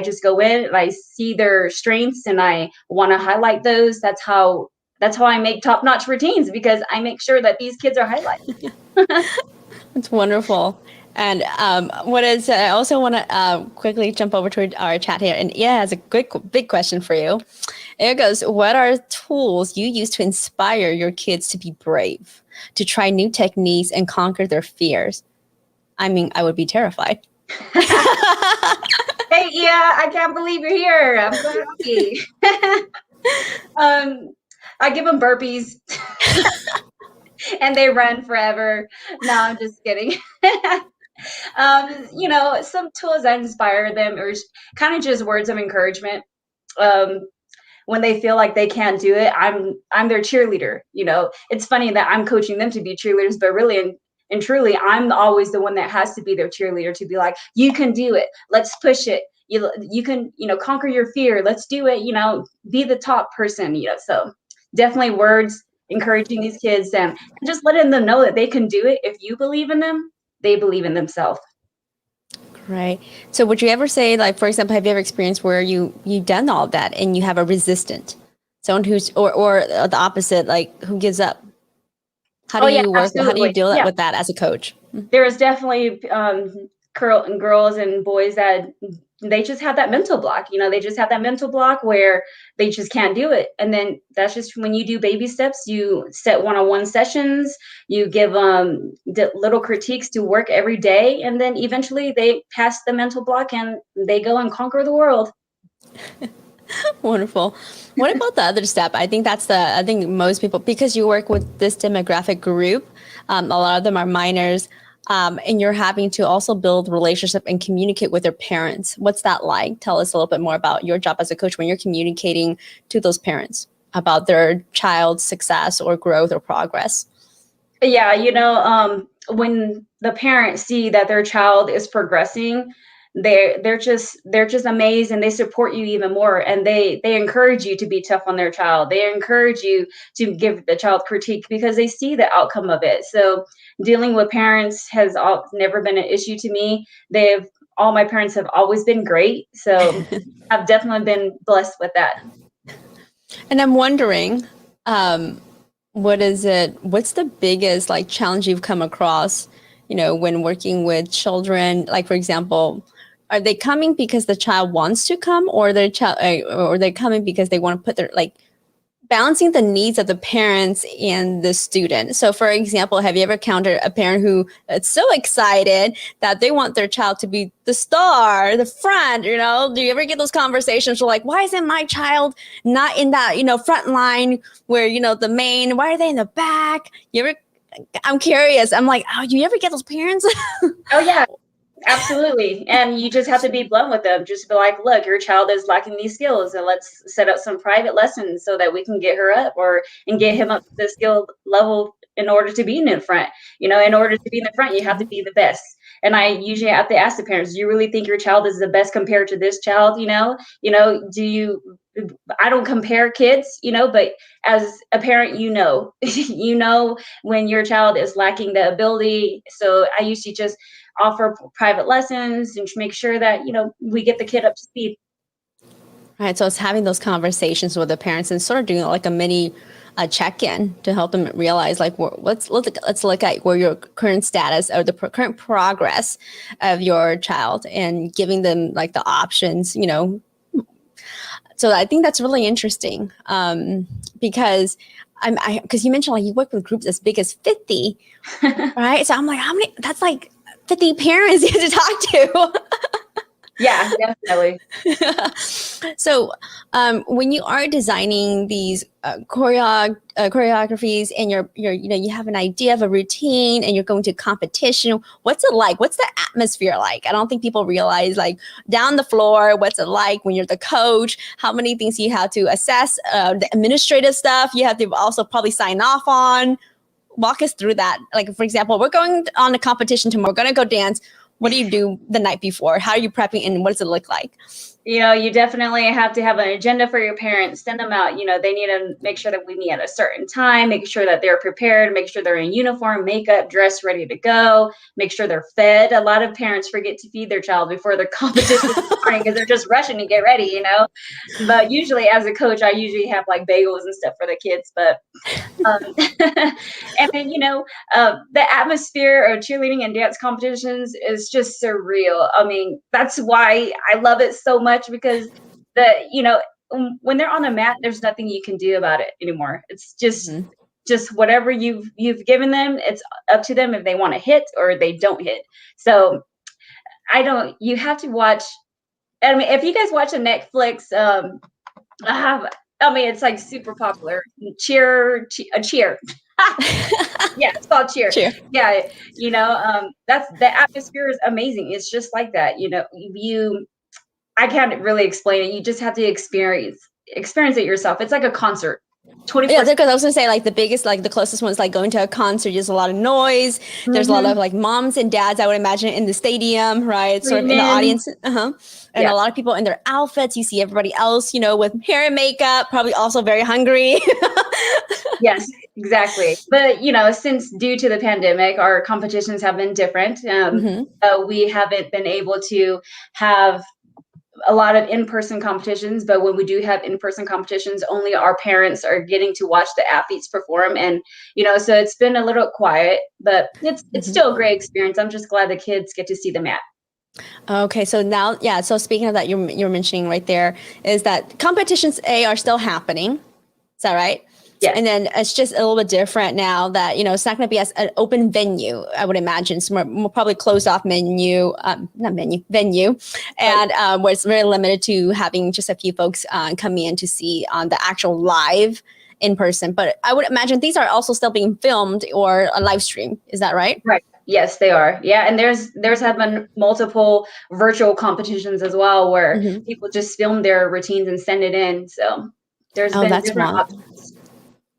just go in and I see their strengths and I want to highlight those, that's how I make top-notch routines, because I make sure that these kids are highlighted. It's wonderful. And I also want to quickly jump over to our chat here. And yeah, has a big question for you. It goes, what are tools you use to inspire your kids to be brave, to try new techniques and conquer their fears? I mean, I would be terrified. Hey, yeah, I can't believe you're here. I'm so happy. I give them burpees and they run forever. No, I'm just kidding. Some tools that inspire them are kind of just words of encouragement. Um, when they feel like they can't do it, I'm their cheerleader. It's funny that I'm coaching them to be cheerleaders, but really and truly, I'm always the one that has to be their cheerleader, to be like, you can do it. Let's push it. You can, conquer your fear. Let's do it. Be the top person. So definitely words encouraging these kids, and just letting them know that they can do it. If you believe in them, they believe in themselves. Right. So would you ever say, like, for example, have you ever experienced where you've done all of that and you have a resistant, someone who's, or the opposite, like who gives up? How Oh do yeah, you work? How do you absolutely. deal Yeah. with that as a coach? There's definitely girls and boys that they just have that mental block. They just have that mental block where they just can't do it. And then that's just when you do baby steps. You set one-on-one sessions. You give them little critiques to work every day, and then eventually they pass the mental block and they go and conquer the world. Wonderful. What about the other step? I think most people, because you work with this demographic group, a lot of them are minors, and you're having to also build relationship and communicate with their parents. What's that like? Tell us a little bit more about your job as a coach when you're communicating to those parents about their child's success or growth or progress. Yeah, when the parents see that their child is progressing, they're just amazed, and they support you even more, and they encourage you to be tough on their child. They encourage you to give the child critique because they see the outcome of it. So dealing with parents has never been an issue to me. All my parents have always been great, so I've definitely been blessed with that. And I'm wondering, what's the biggest like challenge you've come across, when working with children? Like, for example, are they coming because the child wants to come, or their child, or they're coming because they want to put their, like, balancing the needs of the parents and the student? So for example, have you ever encountered a parent who is so excited that they want their child to be the star, the front, do you ever get those conversations where, like, why isn't my child not in that, front line where, the main, why are they in the back? I'm curious. I'm like, oh, you ever get those parents? Oh yeah, absolutely. And you just have to be blunt with them. Just be like, look, your child is lacking these skills, and let's set up some private lessons so that we can get her up, and get him up to the skill level in order to be in the front. In order to be in the front, you have to be the best. And I usually have to ask the parents, do you really think your child is the best compared to this child? Do you, I don't compare kids, but as a parent, you know when your child is lacking the ability. So I usually just offer private lessons and make sure that we get the kid up to speed. Right. So it's having those conversations with the parents and sort of doing like a mini check-in to help them realize, like, let's look at where your current status or the current progress of your child, and giving them like the options, So I think that's really interesting, because because you mentioned, like, you work with groups as big as 50, right? So I'm like, how many? That's like 50 parents you have to talk to. Yeah, definitely. So when you are designing these choreographies, and you have an idea of a routine and you're going to competition, what's it like? What's the atmosphere like? I don't think people realize, like, down the floor, what's it like when you're the coach? How many things you have to assess, the administrative stuff you have to also probably sign off on. Walk us through that. Like, for example, we're going on a competition tomorrow. We're going to go dance. What do you do the night before? How are you prepping, and what does it look like? You definitely have to have an agenda for your parents, send them out. They need to make sure that we meet at a certain time, make sure that they're prepared, make sure they're in uniform, makeup, dressed, ready to go, make sure they're fed. A lot of parents forget to feed their child before their competition in the morning because they're just rushing to get ready. But usually as a coach, I usually have like bagels and stuff for the kids. But um, and then, the atmosphere of cheerleading and dance competitions is just surreal. I mean, that's why I love it so much, because when they're on the mat, there's nothing you can do about it anymore. It's just whatever you've given them. It's up to them if they want to hit or they don't hit. So you have to watch. I mean, if you guys watch a Netflix, it's like super popular. Cheer. Yeah, it's called Cheer. Cheer. Yeah, that's the atmosphere is amazing. It's just like that. I can't really explain it. You just have to experience it yourself. It's like a concert. 24. Yeah, because I was gonna say, like, the biggest, like the closest one is like going to a concert. There's a lot of noise. There's a lot of like moms and dads, I would imagine, in the stadium, right? Sort of in the audience. And a lot of people in their outfits. You see everybody else, with hair and makeup, probably also very hungry. Yes, exactly. But since due to the pandemic, our competitions have been different. We haven't been able to have a lot of in-person competitions, but when we do have in-person competitions, only our parents are getting to watch the athletes perform. And so it's been a little quiet, but it's still a great experience. I'm just glad the kids get to see the mat. Okay, so now, yeah, so speaking of that, you're mentioning right there is that competitions are still happening. Is that right? Yes. And then it's just a little bit different now that, it's not going to be as an open venue, I would imagine. It's more probably closed off venue, and where it's very limited to having just a few folks coming in to see on the actual live in person. But I would imagine these are also still being filmed or a live stream. Is that right? Right. Yes, they are. Yeah, and there's have been multiple virtual competitions as well where people just film their routines and send it in. So there's been different options.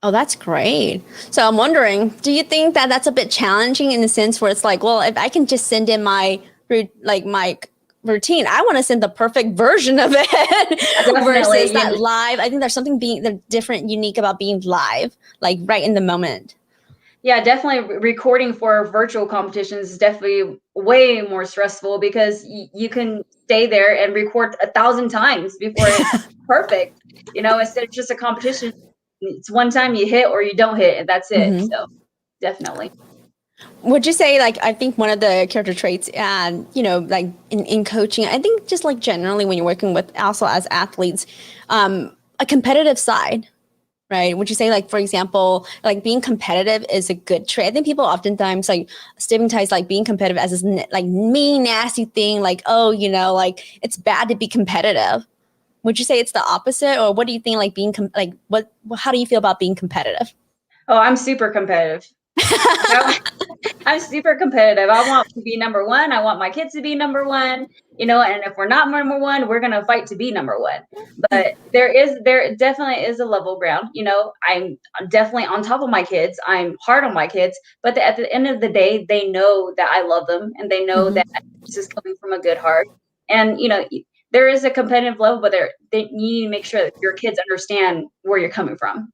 Oh, that's great. So I'm wondering, do you think that that's a bit challenging in the sense where it's like, well, if I can just send in my routine, I want to send the perfect version of it versus that live. I think there's something being different, unique about being live, like right in the moment. Yeah, definitely recording for virtual competitions is definitely way more stressful because you can stay there and record 1,000 times before it's perfect. Instead of just a competition, it's one time you hit or you don't hit, and that's it. So definitely. Would you say, like, I think one of the character traits and, like in coaching, I think just like generally when you're working with also as athletes, a competitive side, right? Would you say, like, for example, like being competitive is a good trait? I think people oftentimes like stigmatize like being competitive as this like mean, nasty thing, like, oh, like it's bad to be competitive. Would you say it's the opposite, or what do you think? Like being how do you feel about being competitive? Oh, I'm super competitive. I'm super competitive. I want to be number one. I want my kids to be number one. And if we're not number one, we're gonna fight to be number one. But there definitely is a level ground. I'm definitely on top of my kids. I'm hard on my kids. But at the end of the day, they know that I love them, and they know that this is coming from a good heart. And there is a competitive level, but you need to make sure that your kids understand where you're coming from.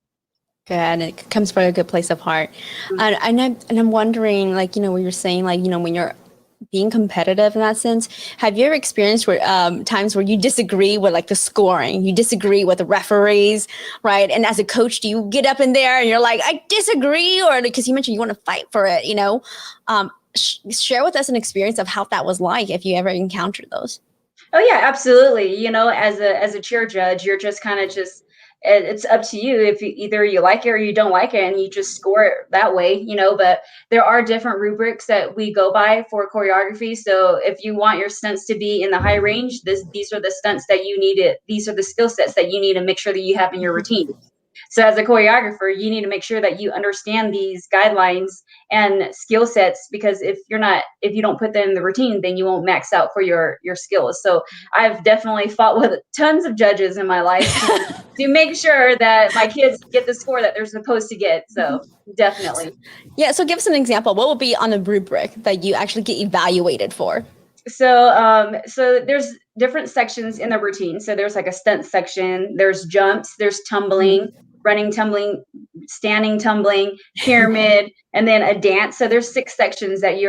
Good, and it comes from a good place of heart. And I'm wondering, like, what you're saying, like, when you're being competitive in that sense, have you ever experienced times where you disagree with like the scoring, you disagree with the referees, right? And as a coach, do you get up in there and you're like, I disagree, or because you mentioned you want to fight for it, share with us an experience of how that was like, if you ever encountered those. Oh yeah, absolutely. As a cheer judge, you're just kind of it's up to you if either you like it or you don't like it, and you just score it that way. But there are different rubrics that we go by for choreography. So if you want your stunts to be in the high range, these are the stunts that you need it. These are the skill sets that you need to make sure that you have in your routine. So as a choreographer, you need to make sure that you understand these guidelines and skill sets, because if you don't put them in the routine, then you won't max out for your skills. So I've definitely fought with tons of judges in my life to make sure that my kids get the score that they're supposed to get. So definitely. Yeah. So give us an example. What would be on a rubric that you actually get evaluated for? So there's different sections in the routine. So there's like a stunt section, there's jumps, there's tumbling, running, tumbling, standing, tumbling, pyramid, and then a dance. So there's 6 sections that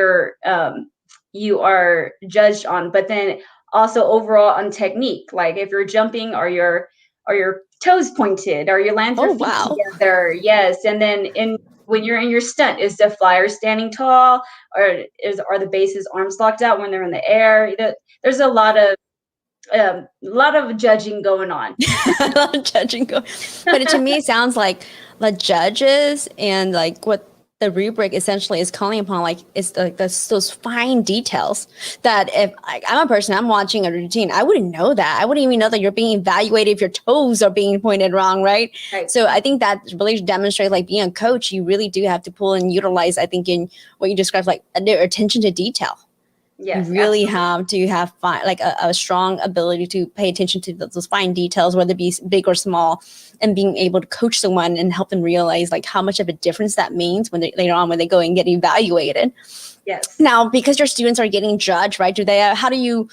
you are judged on, but then also overall on technique. Like if you're jumping, are your toes pointed? Are you land your Oh, feet wow. together? Yes. And then when you're in your stunt, is the flyer standing tall, or are the bases arms locked out when they're in the air? There's a lot of judging going on. A lot of judging going. But to me, it sounds like the judges and like what the rubric essentially is calling upon, like it's like those fine details that if I'm a person, I'm watching a routine, I wouldn't know that. I wouldn't even know that you're being evaluated if your toes are being pointed wrong, right? Right. So I think that really demonstrates like being a coach, you really do have to pull and utilize, I think, in what you described, like attention to detail. Yes, You really absolutely. have to have like a strong ability to pay attention to those fine details, whether it be big or small, and being able to coach someone and help them realize like how much of a difference that means when later on when they go and get evaluated. Yes. Now, because your students are getting judged, right? How do you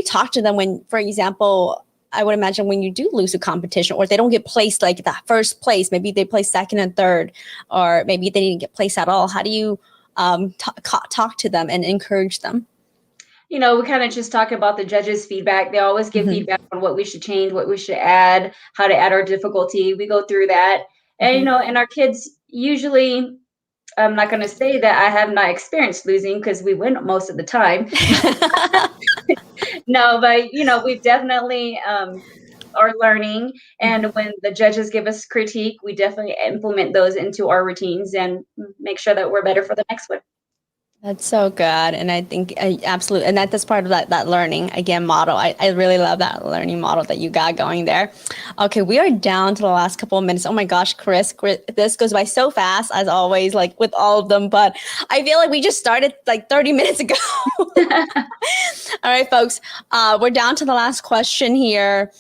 talk to them when, for example, I would imagine when you do lose a competition or they don't get placed like that first place, maybe they place second and third, or maybe they didn't get placed at all. How do you talk to them and encourage them? We kind of just talk about the judges' feedback. They always give Mm-hmm. feedback on what we should change, what we should add, how to add our difficulty. We go through that. And, Mm-hmm. and our kids usually, I'm not going to say that I have not experienced losing because we win most of the time. No, but, we definitely are learning. And when the judges give us critique, we definitely implement those into our routines and make sure that we're better for the next one. That's so good. And I think absolutely. And that's part of that learning again model. I really love that learning model that you got going there. Okay. We are down to the last couple of minutes. Oh my gosh, Chris, this goes by so fast as always, like with all of them, but I feel like we just started like 30 minutes ago. All right, folks, we're down to the last question here.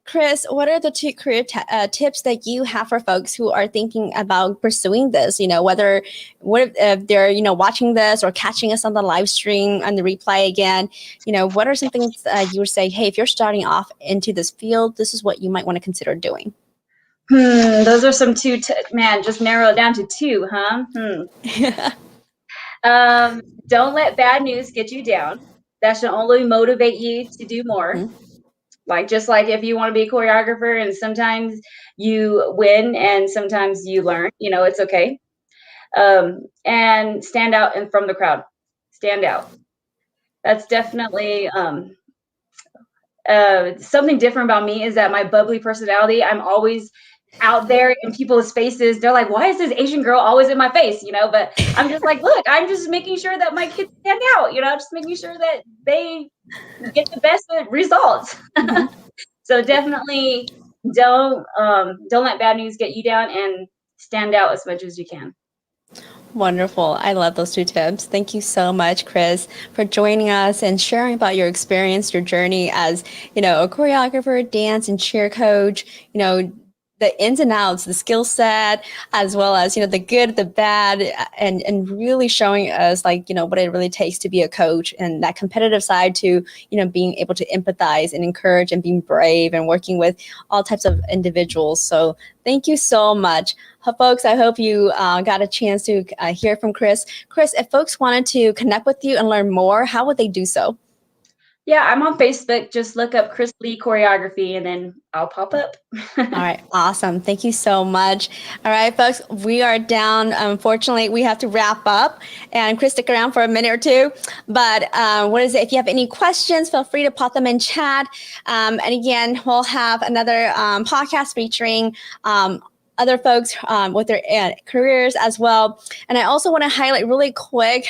Chris, what are the 2 career tips that you have for folks who are thinking about pursuing this? What if they're, watching this or catching us on the live stream and the replay again? What are some things you would say, hey, if you're starting off into this field, this is what you might want to consider doing? Those are some man, just narrow it down to 2, huh? Don't let bad news get you down. That should only motivate you to do more. Mhm. Just like if you want to be a choreographer and sometimes you win and sometimes you learn, it's okay. And stand out and from the crowd. Stand out. That's definitely something different about me is that my bubbly personality, I'm always out there in people's faces. They're like, why is this Asian girl always in my face? But I'm just like, look, I'm just making sure that my kids stand out, just making sure that they get the best results. Mhm. So definitely don't let bad news get you down and stand out as much as you can. Wonderful. I love those 2 tips. Thank you so much, Chris, for joining us and sharing about your experience, your journey as, a choreographer, dance and cheer coach, the ins and outs, the skill set, as well as, the good, the bad, and really showing us like, what it really takes to be a coach and that competitive side to, being able to empathize and encourage and being brave and working with all types of individuals. So thank you so much. Folks, I hope you got a chance to hear from Chris. Chris, if folks wanted to connect with you and learn more, how would they do so? Yeah, I'm on Facebook. Just look up Chris Lee Choreography and then I'll pop up. All right. Awesome. Thank you so much. All right, folks, we are down. Unfortunately, we have to wrap up. And Chris, stick around for a minute or 2. But if you have any questions, feel free to pop them in chat. And again, we'll have another podcast featuring other folks with their careers as well. And I also want to highlight really quick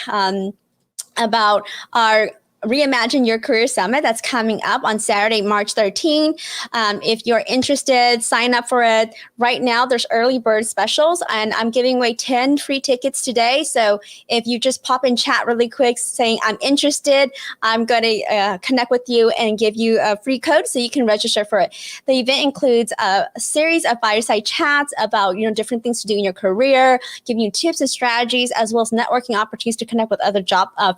about our Reimagine Your Career Summit that's coming up on Saturday, March 13. If you're interested, sign up for it. Right now, there's early bird specials, and I'm giving away 10 free tickets today. So if you just pop in chat really quick saying, I'm interested, I'm going to connect with you and give you a free code so you can register for it. The event includes a series of fireside chats about different things to do in your career, giving you tips and strategies, as well as networking opportunities to connect with other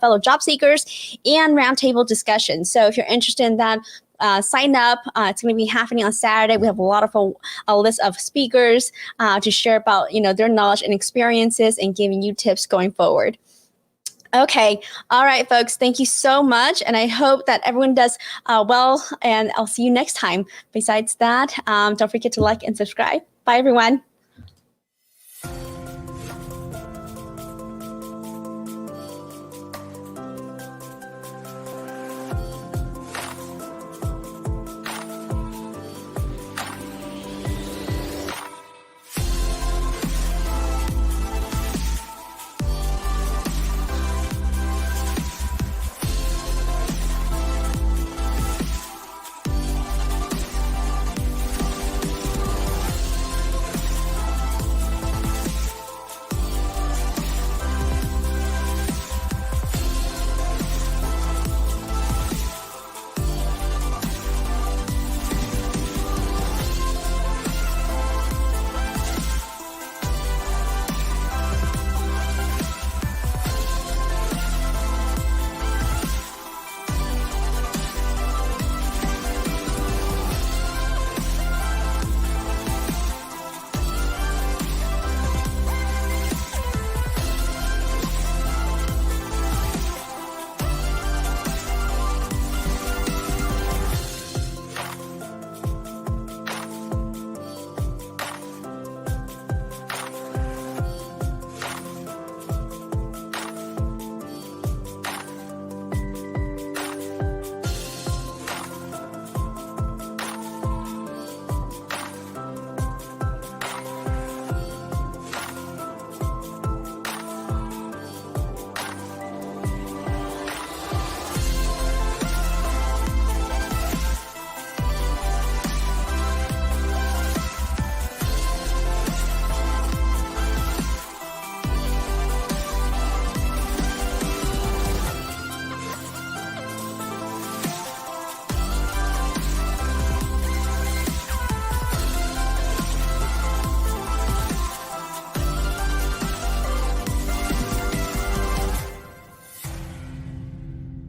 fellow job seekers, and fun roundtable discussion. So if you're interested in that, sign up. It's going to be happening on Saturday. We have a list of speakers to share about their knowledge and experiences and giving you tips going forward. Okay. All right, folks. Thank you so much. And I hope that everyone does well. And I'll see you next time. Besides that, don't forget to like and subscribe. Bye, everyone.